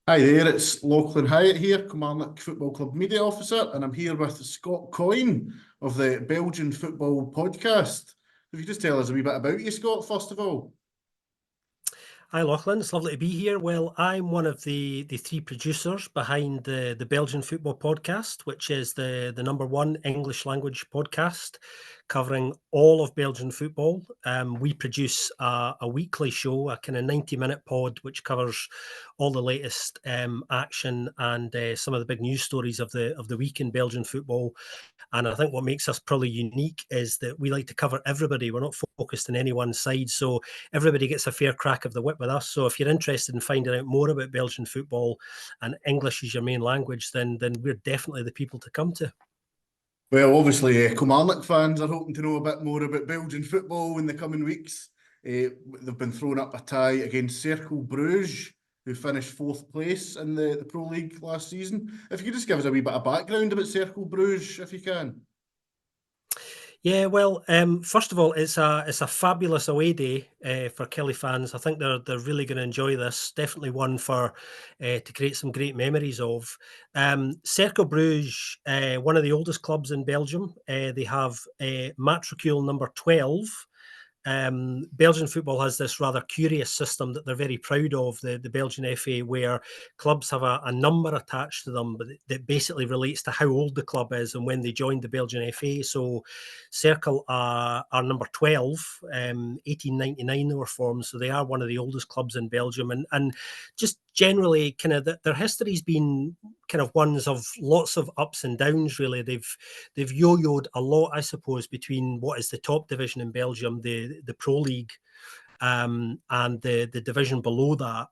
Hi there, it's Lachlan Hyatt here, Kilmarnock Football Club Media Officer, and I'm here with Scott Coyne of the Belgian Football Podcast. If you just tell us a wee bit about you, Scott, first of all. Hi Lachlan, it's lovely to be here. Well, I'm one of the three producers behind the Belgian Football Podcast, which is the number one English language podcast covering all of Belgian football. We produce a weekly show, a kind of 90-minute pod, which covers all the latest action and some of the big news stories of the week in Belgian football. And I think what makes us probably unique is that we like to cover everybody. We're not focused on any one side. So everybody gets a fair crack of the whip with us. So if you're interested in finding out more about Belgian football and English is your main language, then we're definitely the people to come to. Well, obviously, Kilmarnock fans are hoping to know a bit more about Belgian football in the coming weeks. They've been throwing up a tie against Cercle Brugge, who finished fourth place in the Pro League last season. If you could just give us a wee bit of background about Cercle Brugge, if you can. Yeah, well, first of all, it's a fabulous away day for Kelly fans. I think they're really going to enjoy this. Definitely one for to create some great memories of. Cercle Brugge, one of the oldest clubs in Belgium. They have matricule number 12. Belgian football has this rather curious system that they're very proud of, the Belgian FA, where clubs have a number attached to them, but that basically relates to how old the club is and when they joined the Belgian FA. So Cercle are number 12, 1899 they were formed, so they are one of the oldest clubs in Belgium. And just generally, kind of their history's been kind of ones of lots of ups and downs, really. They've yo-yoed a lot, I suppose, between what is the top division in Belgium, the Pro League, and the division below that.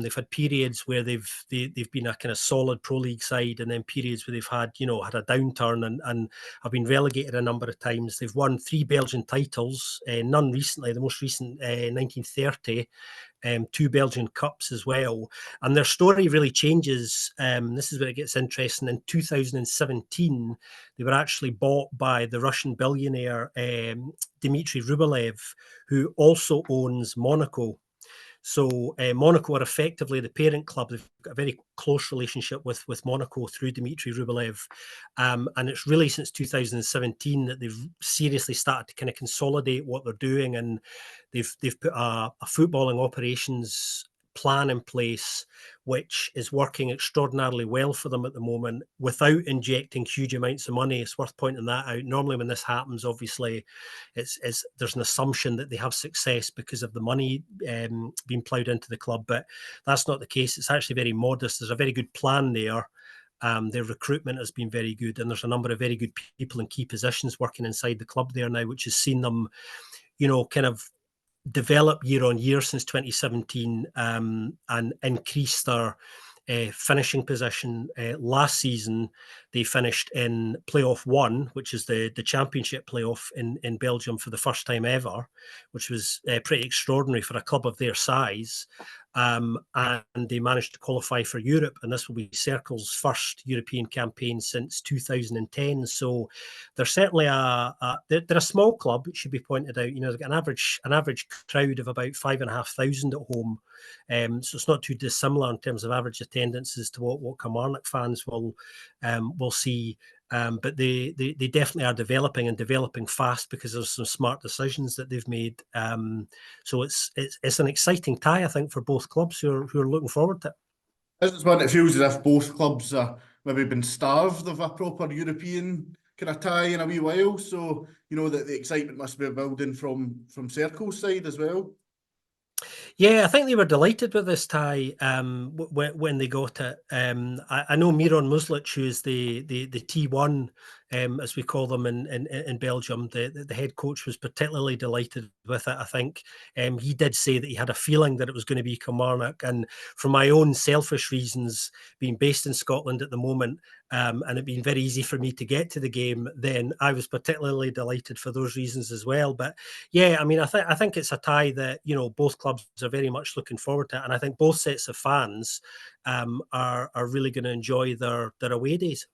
They've had periods where they've been a kind of solid Pro League side, and then periods where they've had a downturn and have been relegated a number of times. They've won 3 Belgian titles, none recently. The most recent 1930. 2 Belgian Cups as well. And their story really changes. This is where it gets interesting. In 2017, they were actually bought by the Russian billionaire Dmitry Rublev, who also owns Monaco. So Monaco are effectively the parent club. They've got a very close relationship with Monaco through Dmitry Rublev. And it's really since 2017 that they've seriously started to kind of consolidate what they're doing. And they've put a footballing operations plan in place, which is working extraordinarily well for them at the moment without injecting huge amounts of money. It's worth pointing that out. Normally when this happens, obviously, there's an assumption that they have success because of the money being ploughed into the club, but that's not the case. It's actually very modest. There's a very good plan there. Their recruitment has been very good, and there's a number of very good people in key positions working inside the club there now, which has seen them, kind of develop year on year since 2017 and increase their finishing position. Last season, they finished in playoff 1, which is the championship playoff in Belgium for the first time ever, which was pretty extraordinary for a club of their size. And they managed to qualify for Europe, and this will be Cercle's first European campaign since 2010. So they're certainly they're a small club. It should be pointed out. They've got an average crowd of about 5,500 at home, so it's not too dissimilar in terms of average attendances to what Kilmarnock fans will see. But they definitely are developing fast because of some smart decisions that they've made. So it's an exciting tie, I think, for both clubs who are looking forward to it. This is one, it feels as if both clubs are maybe been starved of a proper European kind of tie in a wee while. So, that the excitement must be building from Cercle's side as well. Yeah, I think they were delighted with this tie when they got it. I know Miron Muslic, who is the T1, as we call them in Belgium, the head coach, was particularly delighted with it. I think he did say that he had a feeling that it was going to be Kilmarnock. And for my own selfish reasons, being based in Scotland at the moment, and it being very easy for me to get to the game, then I was particularly delighted for those reasons as well. But yeah, I mean, I think it's a tie that both clubs are very much looking forward to, and I think both sets of fans are really going to enjoy their away days.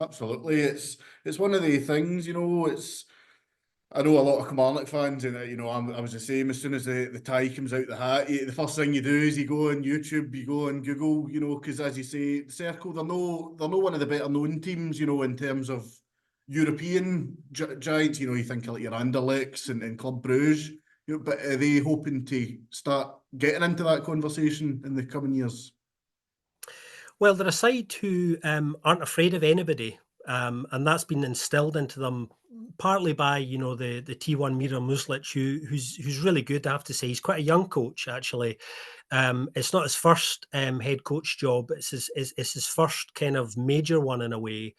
Absolutely. It's one of the things, I know a lot of Kilmarnock fans, and I was the same. As soon as the tie comes out the hat, the first thing you do is you go on YouTube, you go on Google, because as you say, Cercle, they're no one of the better known teams, in terms of European giants. You think of like your Anderlechts and Club Brugge, but are they hoping to start getting into that conversation in the coming years? Well, they're a side who aren't afraid of anybody, and that's been instilled into them partly by the T1 Mira Muslic, who's really good. I have to say, he's quite a young coach actually. It's not his first head coach job. It's his first kind of major one in a way.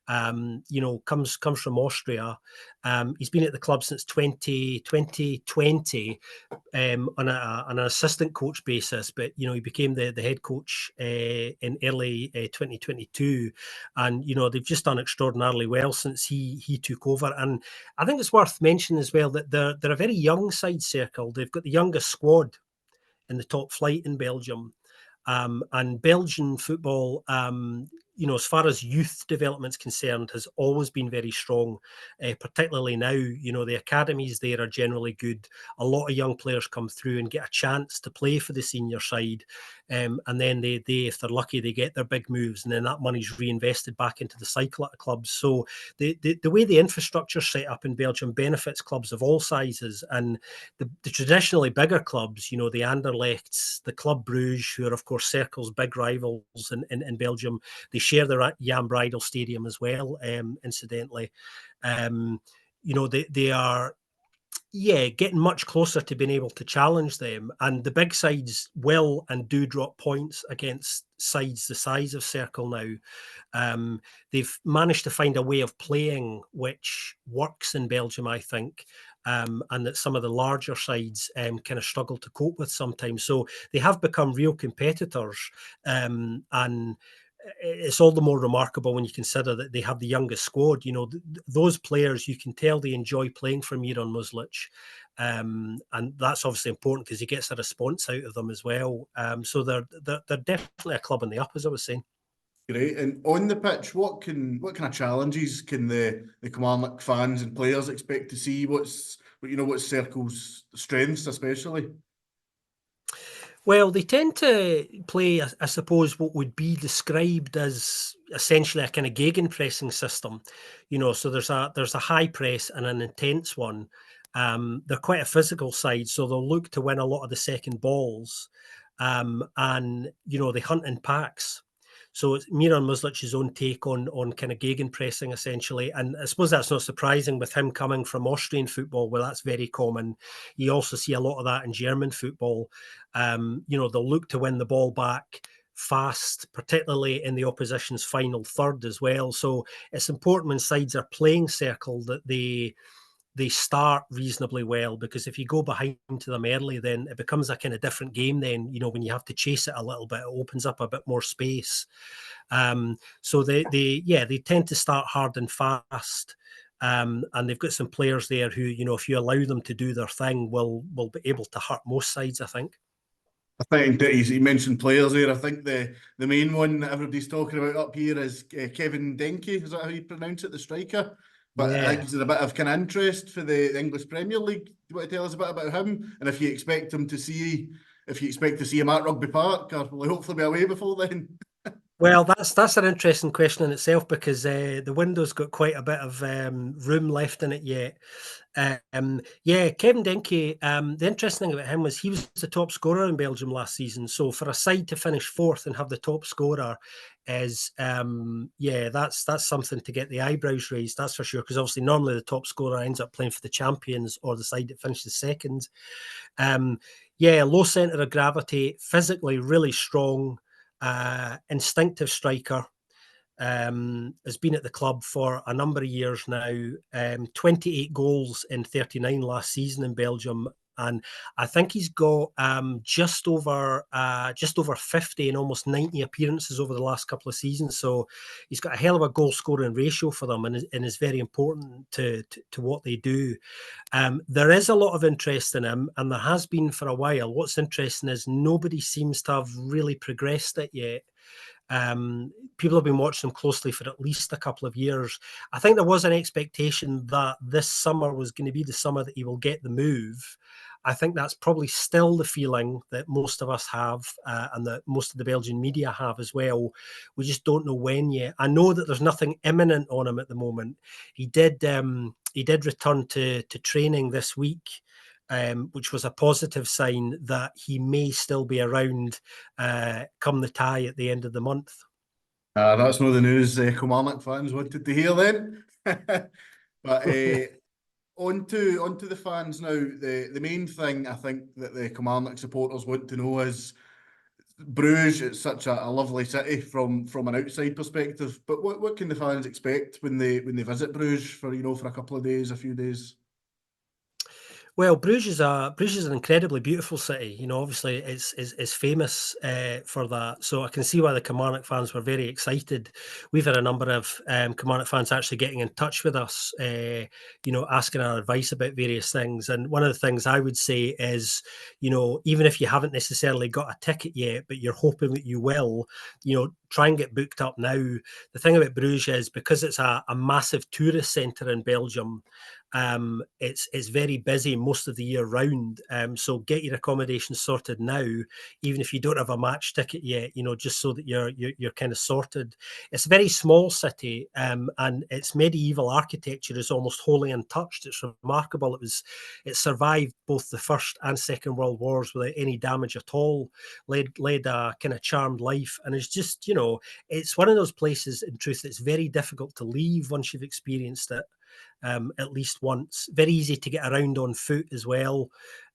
Comes from Austria. He's been at the club since 2020 on an assistant coach basis, but he became the head coach in early 2022, and they've just done extraordinarily well since he took over. And I think it's worth mentioning as well that they're a very young side. Cercle. They've got the youngest squad in the top flight in Belgium. And Belgian football, as far as youth development's concerned, has always been very strong, particularly now. The academies there are generally good. A lot of young players come through and get a chance to play for the senior side. And then they, if they're lucky, they get their big moves, and then that money's reinvested back into the cycle at clubs. So the way the infrastructure's set up in Belgium benefits clubs of all sizes. And the traditionally bigger clubs, the Anderlechts, the Club Brugge, who are, of course, Cercle's big rivals in Belgium, they share the Jan Breidel Stadium as well, incidentally. They are getting much closer to being able to challenge them. And the big sides will and do drop points against sides the size of Cercle now. They've managed to find a way of playing which works in Belgium, I think, and that some of the larger sides kind of struggle to cope with sometimes. So they have become real competitors, and it's all the more remarkable when you consider that they have the youngest squad. Those players, you can tell they enjoy playing for Miran Muslic. And that's obviously important because he gets a response out of them as well. So they're definitely a club in the up, as I was saying. Great. And on the pitch, what kind of challenges can the Kilmarnock fans and players expect to see? What's Cercle's strengths, especially? Well, they tend to play, I suppose, what would be described as essentially a kind of gegenpressing system. So there's a high press and an intense one. They're quite a physical side, so they'll look to win a lot of the second balls, and they hunt in packs. So it's Miran Muslic's own take on kind of gegenpressing, essentially. And I suppose that's not surprising with him coming from Austrian football, where that's very common. You also see a lot of that in German football. They'll look to win the ball back fast, particularly in the opposition's final third as well. So it's important when sides are playing Cercle that they start reasonably well, because if you go behind to them early, then it becomes a kind of different game then, when you have to chase it a little bit, it opens up a bit more space. So they tend to start hard and fast. And they've got some players there who, if you allow them to do their thing, will be able to hurt most sides, I think. I think that you mentioned players there. I think the main one that everybody's talking about up here is Kevin Denke. Is that how you pronounce it, the striker? But I think there's a bit of kind of interest for the English Premier League. Do you want to tell us a bit about him? And if you expect to see him at Rugby Park, or will he hopefully be away before then? Well, that's an interesting question in itself, because the window's got quite a bit of room left in it yet. Kevin Denke, the interesting thing about him was he was the top scorer in Belgium last season. So for a side to finish fourth and have the top scorer is, that's something to get the eyebrows raised, that's for sure, because obviously normally the top scorer ends up playing for the champions or the side that finishes second. Low centre of gravity, physically really strong, instinctive striker. Has been at the club for a number of years now. 28 goals in 39 last season in Belgium, and I think he's got just over 50 and almost 90 appearances over the last couple of seasons. So he's got a hell of a goal scoring ratio for them, and is very important to what they do. There is a lot of interest in him, and there has been for a while. What's interesting is nobody seems to have really progressed it yet. People have been watching them closely for at least a couple of years. I think there was an expectation that this summer was going to be the summer that he will get the move. I think that's probably still the feeling that most of us have, and that most of the Belgian media have as well. We just don't know when yet. I know that there's nothing imminent on him at the moment. He did return to training this week, which was a positive sign that he may still be around come the tie at the end of the month. That's not the news Kilmarnock fans wanted to hear then. But onto the fans now. The main thing I think that the Kilmarnock supporters want to know is Bruges. It's such a lovely city from an outside perspective. But what can the fans expect when they visit Bruges for for a couple of days, a few days? Well, Bruges is an incredibly beautiful city. Obviously it's famous for that. So I can see why the Kilmarnock fans were very excited. We've had a number of Kilmarnock fans actually getting in touch with us, asking our advice about various things. And one of the things I would say is, even if you haven't necessarily got a ticket yet, but you're hoping that you will, try and get booked up now. The thing about Bruges is because it's a massive tourist centre in Belgium. It's very busy most of the year round. So get your accommodation sorted now, even if you don't have a match ticket yet, just so that you're kind of sorted. It's a very small city, and its medieval architecture is almost wholly untouched. It's remarkable. It survived both the First and Second World Wars without any damage at all, led a kind of charmed life, and it's just, it's one of those places, in truth, that's very difficult to leave once you've experienced it. At least once. Very easy to get around on foot as well.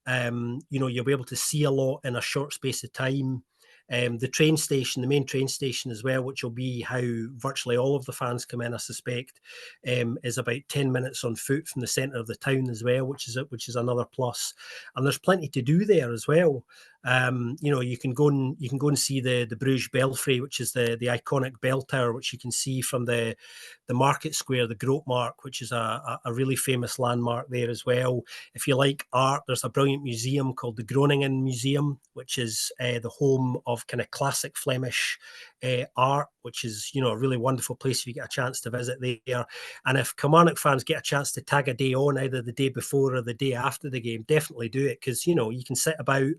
You'll be able to see a lot in a short space of time. The main train station as well, which will be how virtually all of the fans come in, I suspect, is about 10 minutes on foot from the centre of the town as well, which is another plus. And there's plenty to do there as well. You can go and see the Bruges Belfry, which is the iconic bell tower, which you can see from the market square, the Groot Mark, which is a really famous landmark there as well. If you like art, there's a brilliant museum called the Groningen Museum, which is the home of kind of classic Flemish art, which is a really wonderful place if you get a chance to visit there. And if Kilmarnock fans get a chance to tag a day on, either the day before or the day after the game, definitely do it, because you can sit about,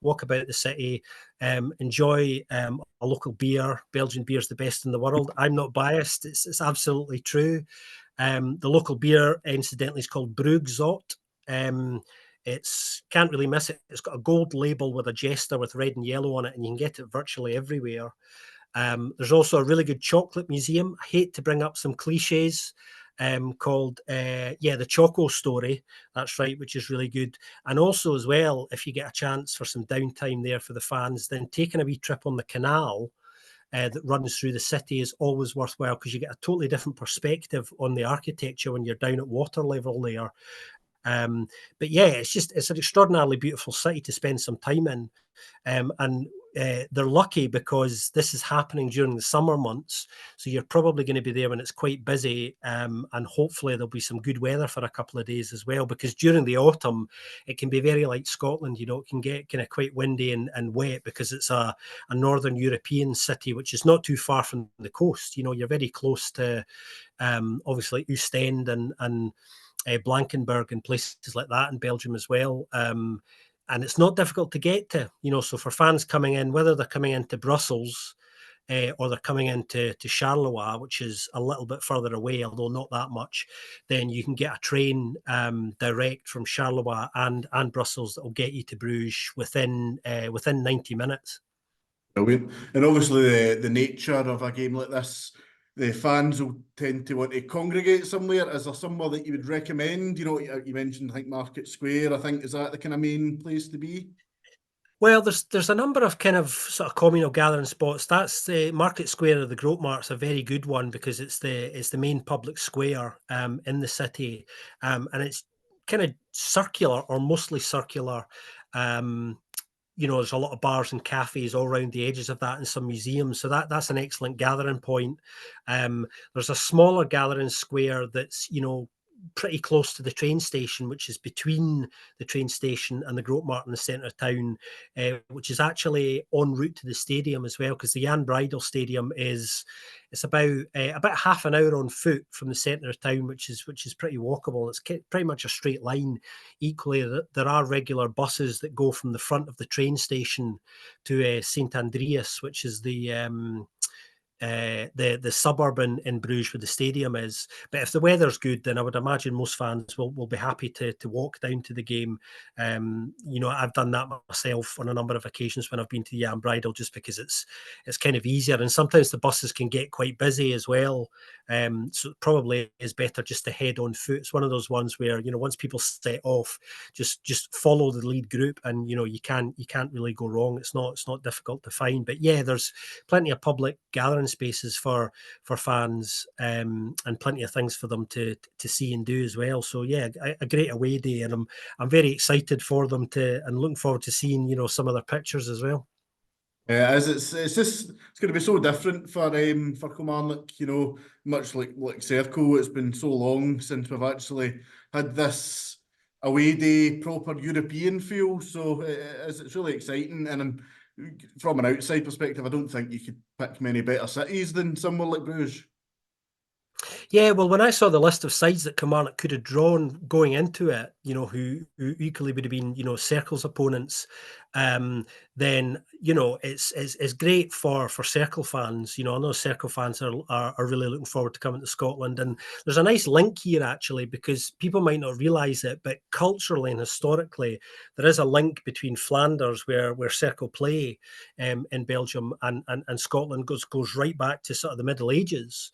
walk about the city, enjoy a local beer. Belgian beer is the best in the world. I'm not biased. It's absolutely true. The local beer, incidentally, is called Bruges. It's can't really miss it. It's got a gold label with a jester with red and yellow on it, and you can get it virtually everywhere. There's also a really good chocolate museum. I hate to bring up some cliches, called the Choco Story. That's right, which is really good. And also as well, if you get a chance for some downtime there for the fans, then taking a wee trip on the canal that runs through the city is always worthwhile, because you get a totally different perspective on the architecture when you're down at water level there. But yeah, it's an extraordinarily beautiful city to spend some time in. And they're lucky because this is happening during the summer months. So you're probably going to be there when it's quite busy. And hopefully there'll be some good weather for a couple of days as well, because during the autumn, it can be very like Scotland. It can get kind of quite windy and wet, because it's a Northern European city, which is not too far from the coast. You're very close to obviously Ostend and Blankenberg and places like that in Belgium as well. And it's not difficult to get to, so for fans coming in, whether they're coming into Brussels or they're coming into Charleroi, which is a little bit further away, although not that much, then you can get a train direct from Charleroi and Brussels that will get you to Bruges within 90 minutes. Brilliant. And obviously the nature of a game like this, the fans will tend to want to congregate somewhere. Is there somewhere that you would recommend? You mentioned, I think, Market Square. I think, is that the kind of main place to be? Well, there's a number of kind of sort of communal gathering spots. That's the Market Square of the Groot Mark's a very good one, because it's the main public square in the city, and it's kind of circular, or mostly circular. There's a lot of bars and cafes all around the edges of that, and some museums. So that's an excellent gathering point. There's a smaller gathering square that's, pretty close to the train station, which is between the train station and the Grote Markt in the centre of town, which is actually en route to the stadium as well, because the Jan Breidel Stadium it's about half an hour on foot from the centre of town, which is pretty walkable. It's pretty much a straight line. Equally, there are regular buses that go from the front of the train station to St Andreas, which is the suburb in Bruges where the stadium is. But if the weather's good, then I would imagine most fans will be happy to walk down to the game. I've done that myself on a number of occasions when I've been to the Jan Breidel, just because it's kind of easier, and sometimes the buses can get quite busy as well. So it probably is better just to head on foot. It's one of those ones where, once people set off, just follow the lead group, and you can't really go wrong. It's not difficult to find. But yeah, there's plenty of public gathering spaces for fans, and plenty of things for them to see and do as well. So yeah, a great away day, and I'm very excited for them and looking forward to seeing some of their pictures as well. As it's going to be so different for Kilmarnock, much like Cercle. It's been so long since we've actually had this away day proper European feel. So it's really exciting, and from an outside perspective, I don't think you could pick many better cities than somewhere like Bruges. Yeah, well, when I saw the list of sides that Kilmarnock could have drawn going into it, who equally would have been, Cercle's opponents, then it's great for Cercle fans. I know Cercle fans are really looking forward to coming to Scotland, and there's a nice link here actually, because people might not realise it, but culturally and historically, there is a link between Flanders, where Cercle play in Belgium, and Scotland goes right back to sort of the Middle Ages.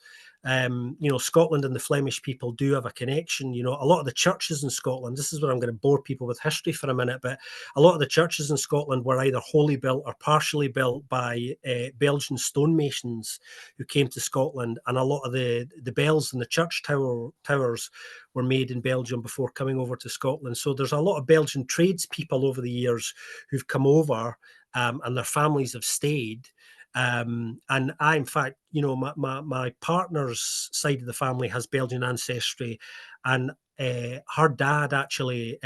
Scotland and the Flemish people do have a connection. A lot of the churches in Scotland, this is where I'm going to bore people with history for a minute, but a lot of the churches in Scotland were either wholly built or partially built by Belgian stonemasons who came to Scotland, and a lot of the bells and the church towers were made in Belgium before coming over to Scotland. So there's a lot of Belgian tradespeople over the years who've come over, and their families have stayed. And I, in fact, my partner's side of the family has Belgian ancestry, and her dad actually,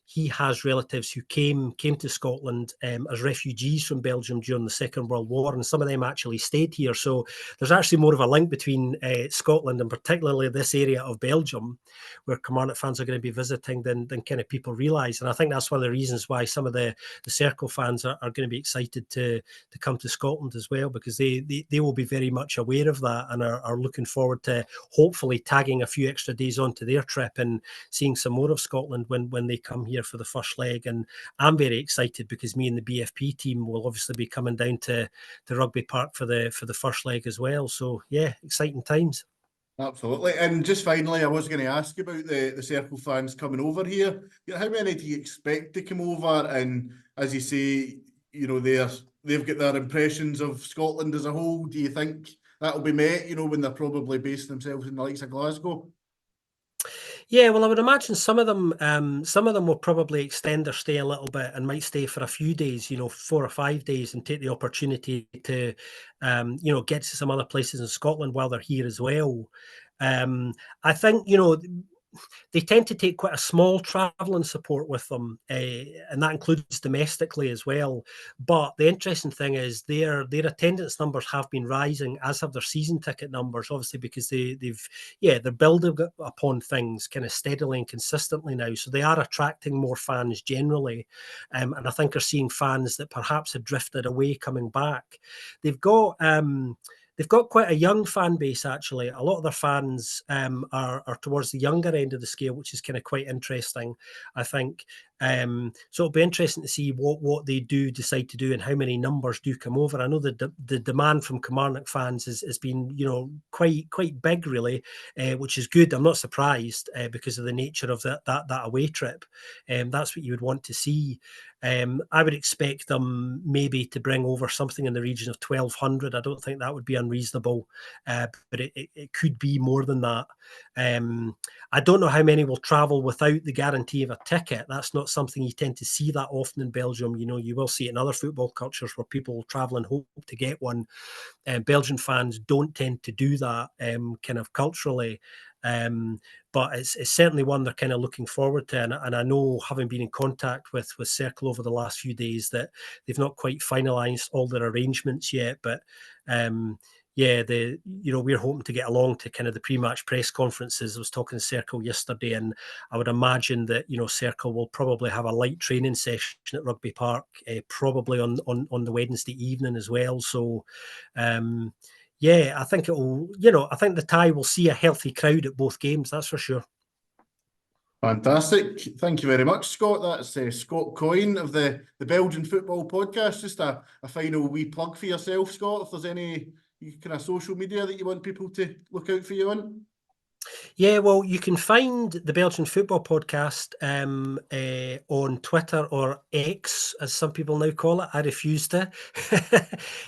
he has relatives who came to Scotland as refugees from Belgium during the Second World War, and some of them actually stayed here. So there's actually more of a link between Scotland and particularly this area of Belgium, where Kilmarnock fans are going to be visiting, than kind of people realise. And I think that's one of the reasons why some of the Cercle fans are going to be excited to come to Scotland as well, because they will be very much aware of that, and are looking forward to hopefully tagging a few extra days onto their trip and seeing some more of Scotland when they come here for the first leg. And I'm very excited, because me and the BFP team will obviously be coming down to Rugby Park for the first leg as well. So yeah, exciting times. Absolutely. And just finally, I was going to ask about the Cercle fans coming over here. How many do you expect to come over? And as you say, they've got their impressions of Scotland as a whole. Do you think that'll be met, when they're probably basing themselves in the likes of Glasgow? Yeah, well, I would imagine some of them will probably extend their stay a little bit and might stay for a few days, 4 or 5 days, and take the opportunity to, get to some other places in Scotland while they're here as well. I think, they tend to take quite a small travelling support with them, and that includes domestically as well. But the interesting thing is their attendance numbers have been rising, as have their season ticket numbers, obviously, because they're building upon things kind of steadily and consistently now. So they are attracting more fans generally, and I think are seeing fans that perhaps had drifted away coming back. They've got quite a young fan base, actually. A lot of their fans are towards the younger end of the scale, which is kind of quite interesting, I think. So it'll be interesting to see what they do decide to do and how many numbers do come over. I know the demand from Kilmarnock fans has been, quite big, really, which is good. I'm not surprised because of the nature of that away trip. That's what you would want to see. I would expect them maybe to bring over something in the region of 1,200. I don't think that would be unreasonable, but it could be more than that. I don't know how many will travel without the guarantee of a ticket. That's not something you tend to see that often in Belgium. You will see it in other football cultures where people will travel and hope to get one. Belgian fans don't tend to do that kind of culturally. But it's certainly one they're kind of looking forward to. And I know, having been in contact with Cercle over the last few days, that they've not quite finalised all their arrangements yet. But yeah, we're hoping to get along to kind of the pre-match press conferences. I was talking to Cercle yesterday, and I would imagine that Cercle will probably have a light training session at Rugby Park, probably on the Wednesday evening as well. So, yeah, I think I think the tie will see a healthy crowd at both games. That's for sure. Fantastic. Thank you very much, Scott. That's Scott Coyne of the Belgian Football Podcast. Just a final wee plug for yourself, Scott, if there's any kind of social media that you want people to look out for you on. Yeah, well, you can find the Belgian Football Podcast on Twitter, or X, as some people now call it. I refuse to.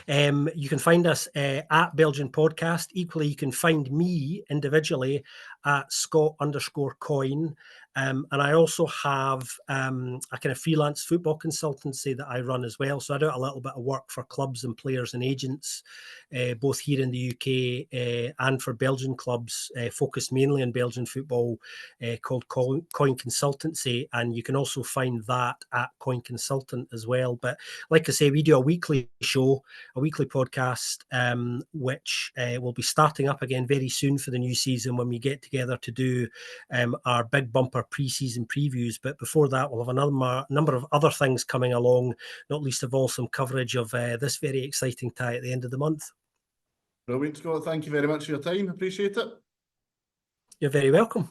You can find us at Belgian Podcast. Equally, you can find me individually at Scott_Coyne. And I also have a kind of freelance football consultancy that I run as well. So I do a little bit of work for clubs and players and agents, both here in the UK and for Belgian clubs, focused mainly on Belgian football, called Coyne Consultancy. And you can also find that at Coyne Consultant as well. But like I say, we do a weekly show, a weekly podcast, which will be starting up again very soon for the new season, when we get together to do our big bumper pre-season previews. But before that, we'll have another number of other things coming along, not least of all some coverage of this very exciting tie at the end of the month. Brilliant, Scott. Thank you very much for your time. Appreciate it. You're very welcome.